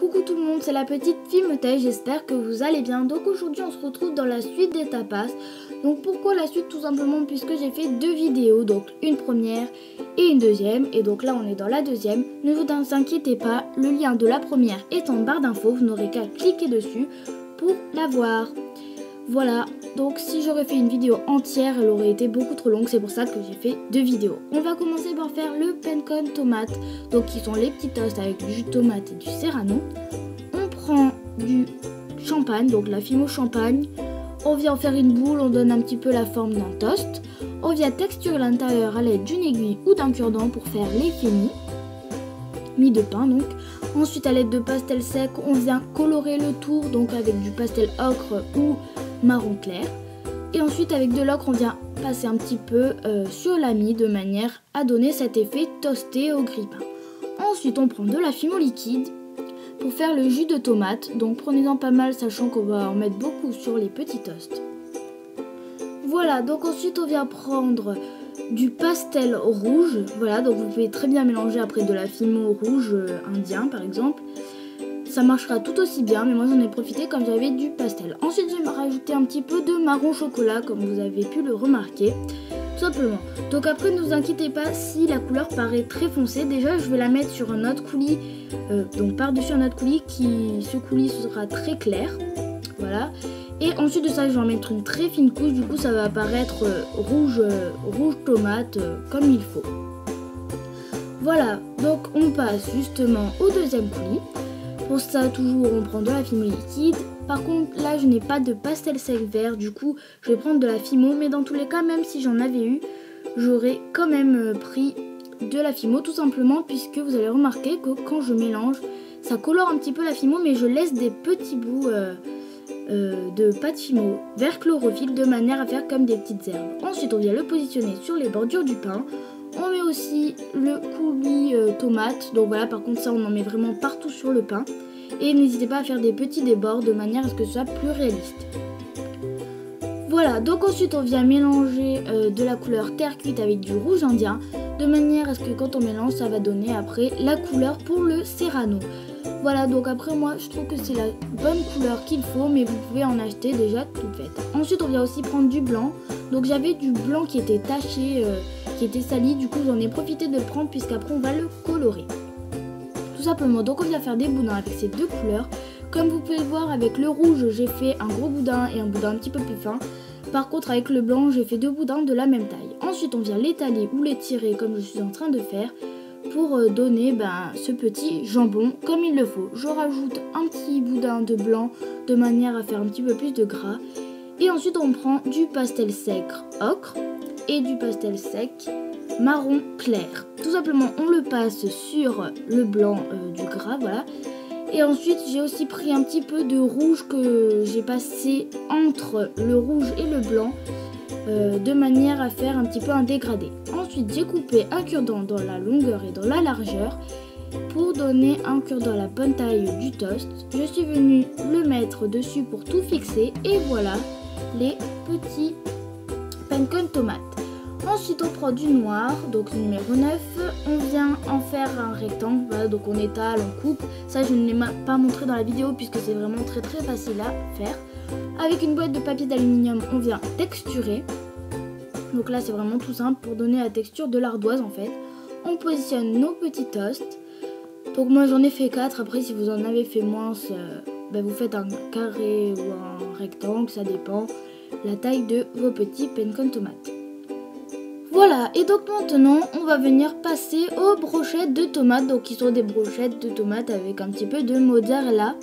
coucou tout le monde, c'est la petite Fimothèe, j'espère que vous allez bien. Donc aujourd'hui on se retrouve dans la suite des tapas. Donc pourquoi la suite? Tout simplement puisque j'ai fait deux vidéos, donc une première et une deuxième. Et donc là on est dans la deuxième. Ne vous inquiétez pas, le lien de la première est en barre d'infos, vous n'aurez qu'à cliquer dessus pour la voir. Voilà, donc si j'aurais fait une vidéo entière, elle aurait été beaucoup trop longue, c'est pour ça que j'ai fait deux vidéos. On va commencer par faire le pencon tomate, donc qui sont les petits toasts avec du jus de tomate et du serrano. On prend du champagne, donc la Fimo champagne, on vient en faire une boule, on donne un petit peu la forme d'un toast. On vient texturer l'intérieur à l'aide d'une aiguille ou d'un cure-dent pour faire l'effet mie de pain donc. Ensuite à l'aide de pastel sec, on vient colorer le tour, donc avec du pastel ocre ou marron clair. Et ensuite avec de l'ocre on vient passer un petit peu sur la mie de manière à donner cet effet toasté au grille-pain. Ensuite on prend de la Fimo liquide pour faire le jus de tomate, donc prenez-en pas mal sachant qu'on va en mettre beaucoup sur les petits toasts. Voilà, donc ensuite on vient prendre du pastel rouge, voilà, donc vous pouvez très bien mélanger après de la Fimo rouge indien par exemple. Ça marchera tout aussi bien, mais moi j'en ai profité comme j'avais du pastel. Ensuite je vais rajouter un petit peu de marron chocolat comme vous avez pu le remarquer, tout simplement. Donc après ne vous inquiétez pas si la couleur paraît très foncée, déjà je vais la mettre sur un autre coulis, donc par-dessus un autre coulis ce coulis sera très clair, voilà. Et ensuite de ça je vais en mettre une très fine couche, du coup ça va apparaître rouge tomate comme il faut. Voilà, donc on passe justement au deuxième coulis. Pour ça, toujours, on prend de la Fimo liquide. Par contre, là, je n'ai pas de pastel sec vert. Du coup, je vais prendre de la Fimo. Mais dans tous les cas, même si j'en avais eu, j'aurais quand même pris de la Fimo. Tout simplement, puisque vous allez remarquer que quand je mélange, ça colore un petit peu la Fimo. Mais je laisse des petits bouts de pâte Fimo vert chlorophylle de manière à faire comme des petites herbes. Ensuite, on vient le positionner sur les bordures du pain. On met aussi le coulis tomate, donc voilà, par contre ça on en met vraiment partout sur le pain. Et n'hésitez pas à faire des petits débords de manière à ce que ce soit plus réaliste. Voilà, donc ensuite on vient mélanger de la couleur terre cuite avec du rouge indien, de manière à ce que quand on mélange ça va donner après la couleur pour le serrano. Voilà, donc après moi je trouve que c'est la bonne couleur qu'il faut, mais vous pouvez en acheter déjà toute faite. Ensuite on vient aussi prendre du blanc, donc j'avais du blanc qui était taché, qui était sali, du coup j'en ai profité de le prendre puisqu'après on va le colorer. Tout simplement, donc on vient faire des boudins avec ces deux couleurs. Comme vous pouvez le voir avec le rouge j'ai fait un gros boudin et un boudin un petit peu plus fin. Par contre avec le blanc j'ai fait deux boudins de la même taille. Ensuite on vient l'étaler ou l'étirer comme je suis en train de faire pour donner ce petit jambon comme il le faut. Je rajoute un petit boudin de blanc de manière à faire un petit peu plus de gras. Et ensuite on prend du pastel sec ocre et du pastel sec marron clair. Tout simplement on le passe sur le blanc du gras, voilà. Et ensuite j'ai aussi pris un petit peu de rouge que j'ai passé entre le rouge et le blanc de manière à faire un petit peu un dégradé. Ensuite j'ai coupé un cure-dent dans la longueur et dans la largeur pour donner un cure-dent à la bonne taille du toast. Je suis venue le mettre dessus pour tout fixer et voilà les petits pencon tomates. Ensuite on prend du noir, donc numéro 9, on vient en faire un rectangle, voilà, donc on étale, on coupe, ça je ne l'ai pas montré dans la vidéo puisque c'est vraiment très facile à faire. Avec une boîte de papier d'aluminium on vient texturer, donc là c'est vraiment tout simple pour donner la texture de l'ardoise en fait. On positionne nos petits toasts, donc moi j'en ai fait 4, après si vous en avez fait moins, vous faites un carré ou un rectangle, ça dépend la taille de vos petits pencon tomates. Voilà, et donc maintenant on va venir passer aux brochettes de tomates, donc qui sont des brochettes de tomates avec un petit peu de mozzarella.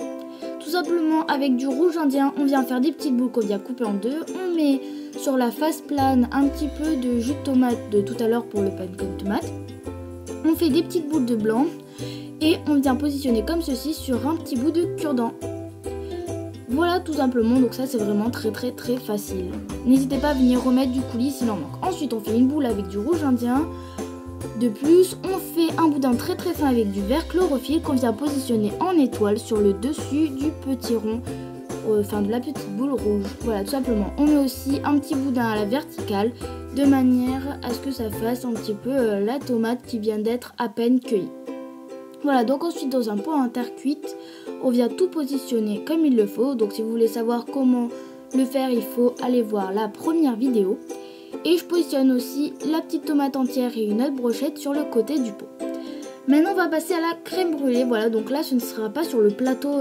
Tout simplement avec du rouge indien, on vient faire des petites boules qu'on vient couper en deux. On met sur la face plane un petit peu de jus de tomate de tout à l'heure pour le pencon tomate. On fait des petites boules de blanc et on vient positionner comme ceci sur un petit bout de cure-dent. Voilà tout simplement, donc ça c'est vraiment très facile. N'hésitez pas à venir remettre du coulis s'il en manque. Ensuite on fait une boule avec du rouge indien. De plus on fait un boudin très fin avec du vert chlorophylle qu'on vient positionner en étoile sur le dessus du petit rond, de la petite boule rouge. Voilà tout simplement. On met aussi un petit boudin à la verticale de manière à ce que ça fasse un petit peu la tomate qui vient d'être à peine cueillie. Voilà, donc ensuite dans un pot en terre cuite, on vient tout positionner comme il le faut. Donc si vous voulez savoir comment le faire, il faut aller voir la première vidéo. Et je positionne aussi la petite tomate entière et une autre brochette sur le côté du pot. Maintenant on va passer à la crème brûlée. Voilà, donc là ce ne sera pas sur le plateau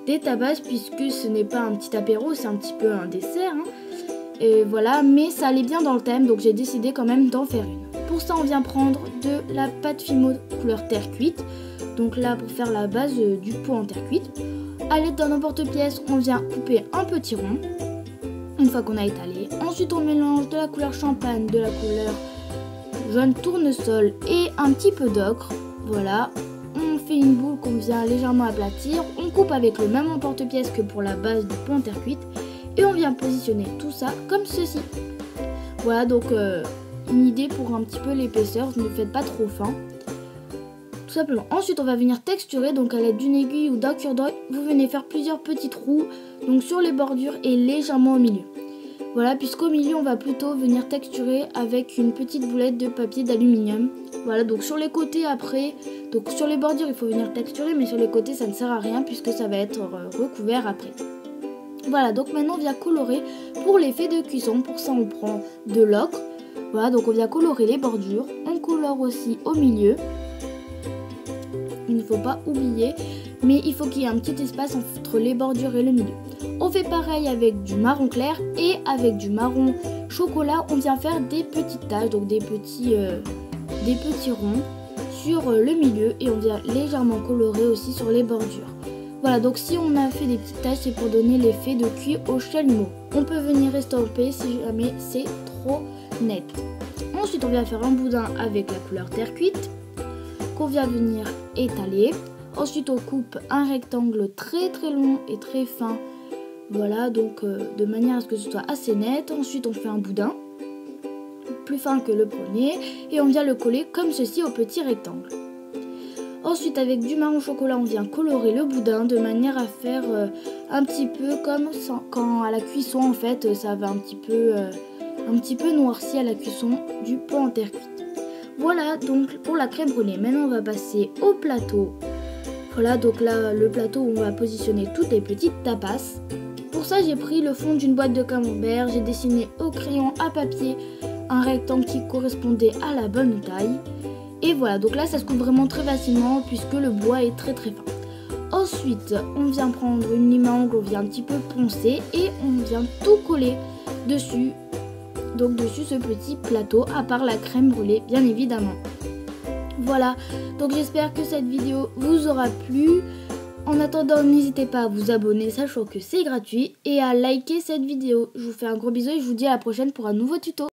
des tapas puisque ce n'est pas un petit apéro, c'est un petit peu un dessert. Et voilà, mais ça allait bien dans le thème, donc j'ai décidé quand même d'en faire une. Pour ça on vient prendre de la pâte Fimo couleur terre cuite. Donc là pour faire la base du pot en terre cuite. À l'aide d'un emporte-pièce, on vient couper un petit rond. Une fois qu'on a étalé, ensuite on mélange de la couleur champagne, de la couleur jaune tournesol et un petit peu d'ocre. Voilà, on fait une boule qu'on vient légèrement aplatir. On coupe avec le même emporte-pièce que pour la base du pot en terre cuite. Et on vient positionner tout ça comme ceci. Voilà, donc une idée pour un petit peu l'épaisseur, ne faites pas trop fin. Tout simplement. Ensuite on va venir texturer, donc à l'aide d'une aiguille ou d'un cure-dent, vous venez faire plusieurs petits trous, donc sur les bordures et légèrement au milieu. Voilà, puisqu'au milieu on va plutôt venir texturer avec une petite boulette de papier d'aluminium. Voilà, donc sur les côtés après, donc sur les bordures il faut venir texturer, mais sur les côtés ça ne sert à rien puisque ça va être recouvert après. Voilà, donc maintenant on vient colorer pour l'effet de cuisson. Pour ça on prend de l'ocre. Voilà, donc on vient colorer les bordures. On colore aussi au milieu. Il ne faut pas oublier, mais il faut qu'il y ait un petit espace entre les bordures et le milieu. On fait pareil avec du marron clair et avec du marron chocolat, on vient faire des petites taches, donc des petits ronds sur le milieu et on vient légèrement colorer aussi sur les bordures. Voilà, donc si on a fait des petites taches, c'est pour donner l'effet de cuit au chalumeau. On peut venir estomper si jamais c'est trop net. Ensuite, on vient faire un boudin avec la couleur terre cuite. On vient venir étaler. Ensuite on coupe un rectangle très long et très fin. Voilà, donc de manière à ce que ce soit assez net. Ensuite on fait un boudin plus fin que le premier et on vient le coller comme ceci au petit rectangle. Ensuite avec du marron chocolat on vient colorer le boudin de manière à faire un petit peu comme quand à la cuisson en fait ça va un petit peu noirci à la cuisson du pot en terre cuite. Voilà donc pour la crème brûlée. Maintenant on va passer au plateau. Voilà, donc là le plateau où on va positionner toutes les petites tapas. Pour ça j'ai pris le fond d'une boîte de camembert. J'ai dessiné au crayon à papier un rectangle qui correspondait à la bonne taille. Et voilà, donc là ça se coupe vraiment très facilement puisque le bois est très fin. Ensuite on vient prendre une lime à ongles, on vient un petit peu poncer et on vient tout coller dessus. Donc dessus ce petit plateau, à part la crème brûlée bien évidemment. Voilà, donc j'espère que cette vidéo vous aura plu. En attendant, n'hésitez pas à vous abonner, sachant que c'est gratuit, et à liker cette vidéo. Je vous fais un gros bisou et je vous dis à la prochaine pour un nouveau tuto.